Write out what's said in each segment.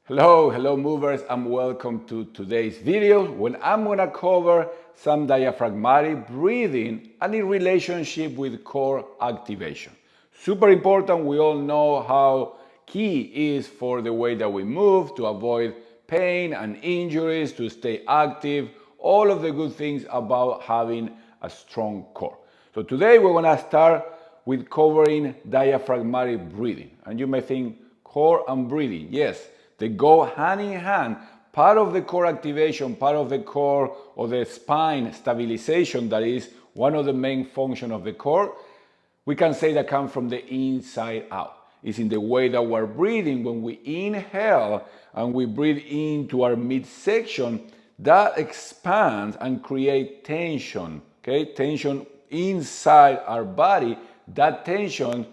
Hello movers, and welcome to today's video when I'm gonna cover some diaphragmatic breathing and in relationship with core activation. Super important, we all know how key is for the way that we move to avoid pain and injuries, to stay active, all of the good things about having a strong core. So today we're gonna start with covering diaphragmatic breathing. And you may think, core and breathing, yes, they go hand in hand. Part of the core activation, part of the core or the spine stabilization, that is one of the main functions of the core, we can say that comes from the inside out. It's in the way that we're breathing. When we inhale and we breathe into our midsection, that expands and creates tension, okay? Tension inside our body. That tension,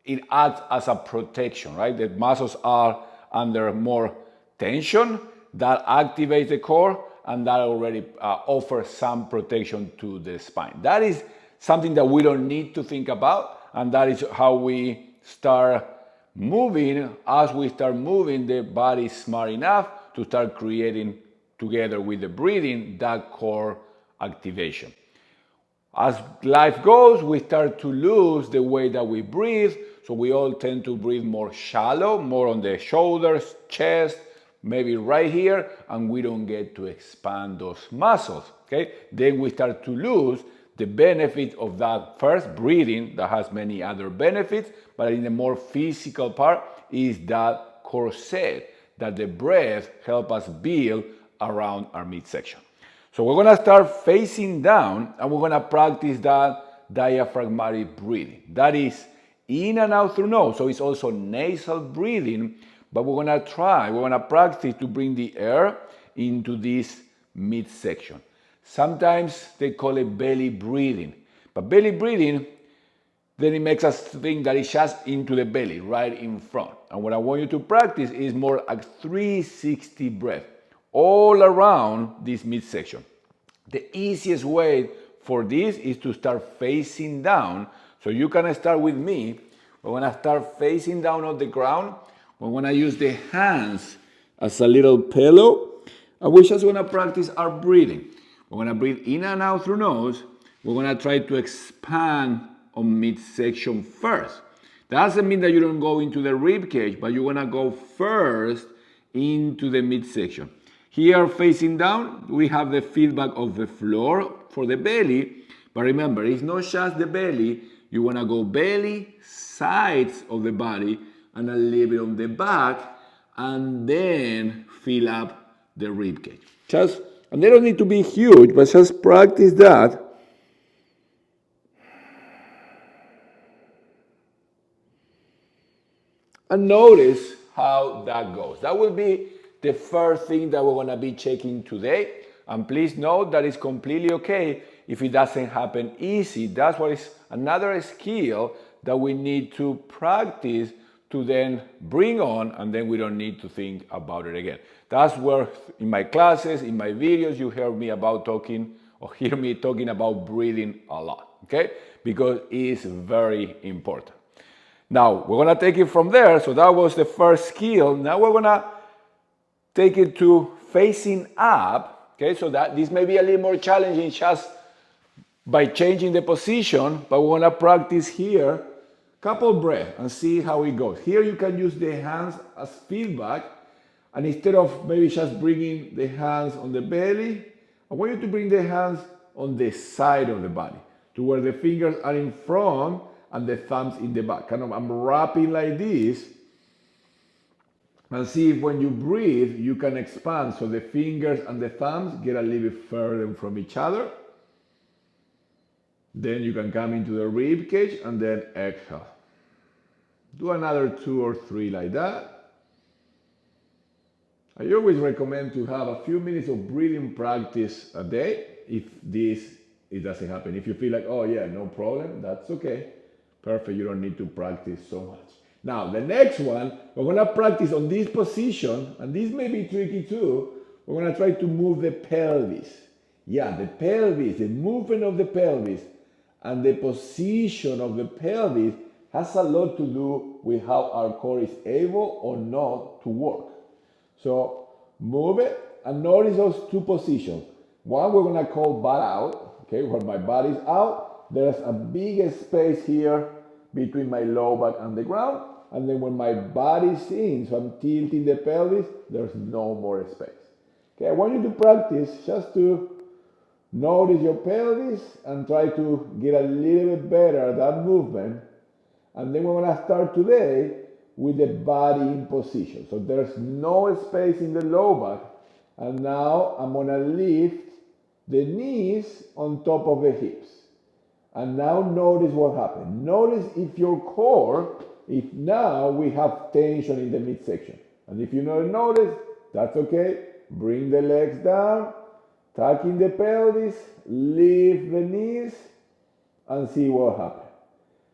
it acts as a protection, right? The muscles are under more tension, that activates the core, and that already offers some protection to the spine. That is something that we don't need to think about, and that is how we start moving. As we start moving, the body is smart enough to start creating, together with the breathing, that core activation. As life goes, we start to lose the way that we breathe. So we all tend to breathe more shallow, more on the shoulders, chest, maybe right here, and we don't get to expand those muscles, okay? Then we start to lose the benefit of that first breathing that has many other benefits, but in the more physical part is that corset that the breath helps us build around our midsection. So we're gonna start facing down and we're gonna practice that diaphragmatic breathing. That is in and out through nose. So it's also nasal breathing, but we're gonna practice to bring the air into this midsection. Sometimes they call it belly breathing, but belly breathing, then it makes us think that it's just into the belly, right in front. And what I want you to practice is more a 360 breath all around this midsection. The easiest way for this is to start facing down. So you can start with me. We're gonna start facing down on the ground. We're gonna use the hands as a little pillow. And we're just gonna practice our breathing. We're gonna breathe in and out through nose. We're gonna try to expand on midsection first. That doesn't mean that you don't go into the rib cage, but you're gonna go first into the midsection. Here, facing down, we have the feedback of the floor for the belly. But remember, it's not just the belly. You want to go belly, sides of the body, and a little bit on the back, and then fill up the rib cage. And they don't need to be huge, but just practice that. And notice how that goes. That will be the first thing that we're going to be checking today. And please note that it's completely okay if it doesn't happen easy. That's what is another skill that we need to practice to then bring on, and then we don't need to think about it again. That's where in my classes, in my videos, you hear me talking about breathing a lot, okay? Because it's very important. Now, we're gonna take it from there. So that was the first skill. Now we're gonna take it to facing up, okay? So that this may be a little more challenging just by changing the position, but we're gonna practice here, couple breaths, and see how it goes. Here you can use the hands as feedback, and instead of maybe just bringing the hands on the belly, I want you to bring the hands on the side of the body, to where the fingers are in front and the thumbs in the back. I'm wrapping like this, and see if when you breathe, you can expand so the fingers and the thumbs get a little bit further from each other. Then you can come into the rib cage and then exhale. Do another 2 or 3 like that. I always recommend to have a few minutes of breathing practice a day if it doesn't happen. If you feel like, oh yeah, no problem, that's okay. Perfect, you don't need to practice so much. Now, the next one, we're gonna practice on this position, and this may be tricky too. We're gonna try to move the pelvis. Yeah, the pelvis, the movement of the pelvis, and the position of the pelvis has a lot to do with how our core is able or not to work. So move it and notice those two positions. One we're gonna call butt out, okay, where my body's out. There's a big space here between my low back and the ground. And then when my body's in, so I'm tilting the pelvis, there's no more space. Okay, I want you to practice just to notice your pelvis and try to get a little bit better at that movement. And then we're gonna start today with the body in position. So there's no space in the low back. And now I'm gonna lift the knees on top of the hips. And now notice what happened. Notice if your core, if now we have tension in the midsection. And if you don't notice, that's okay. Bring the legs down, tuck in the pelvis, lift the knees, and see what happens.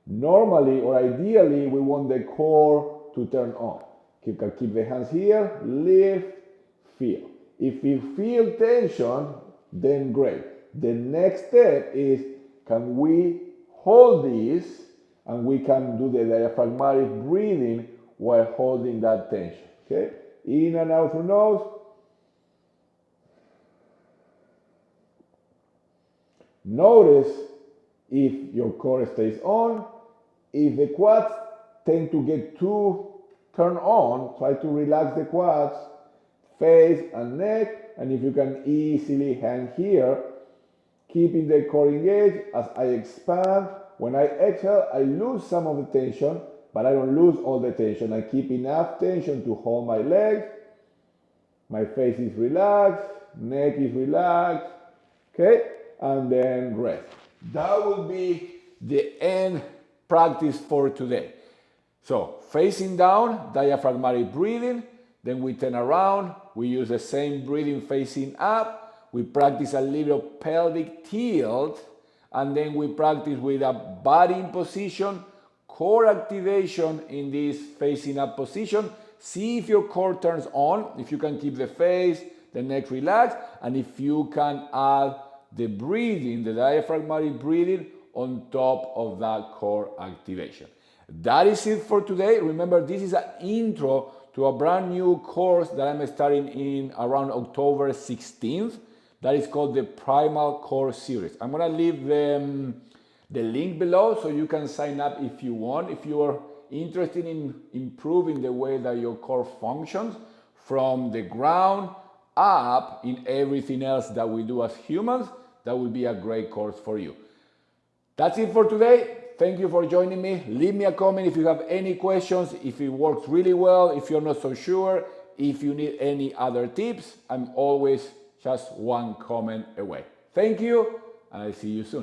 Normally or ideally, we want the core to turn on. Keep the hands here, lift, feel. If you feel tension, then great. The next step is, can we hold this and we can do the diaphragmatic breathing while holding that tension, okay? In and out through nose. Notice if your core stays on. If the quads tend to get too turned on, try to relax the quads, face and neck, and if you can easily hang here, keeping the core engaged. As I expand, when I exhale, I lose some of the tension, but I don't lose all the tension. I keep enough tension to hold my legs. My face is relaxed, neck is relaxed, okay? And then rest. That will be the end practice for today. So facing down, diaphragmatic breathing, then we turn around, we use the same breathing facing up, we practice a little pelvic tilt, and then we practice with a body in position, core activation in this facing up position. See if your core turns on, if you can keep the face, the neck relaxed, and if you can add the breathing, the diaphragmatic breathing on top of that core activation. That is it for today. Remember, this is an intro to a brand new course that I'm starting in around October 16th. That is called the Primal Core Series. I'm gonna leave the link below so you can sign up if you want. If you are interested in improving the way that your core functions from the ground up in everything else that we do as humans, that will be a great course for you. That's it for today. Thank you for joining me. Leave me a comment if you have any questions, if it works really well, if you're not so sure, if you need any other tips. I'm always just one comment away. Thank you, and I'll see you soon.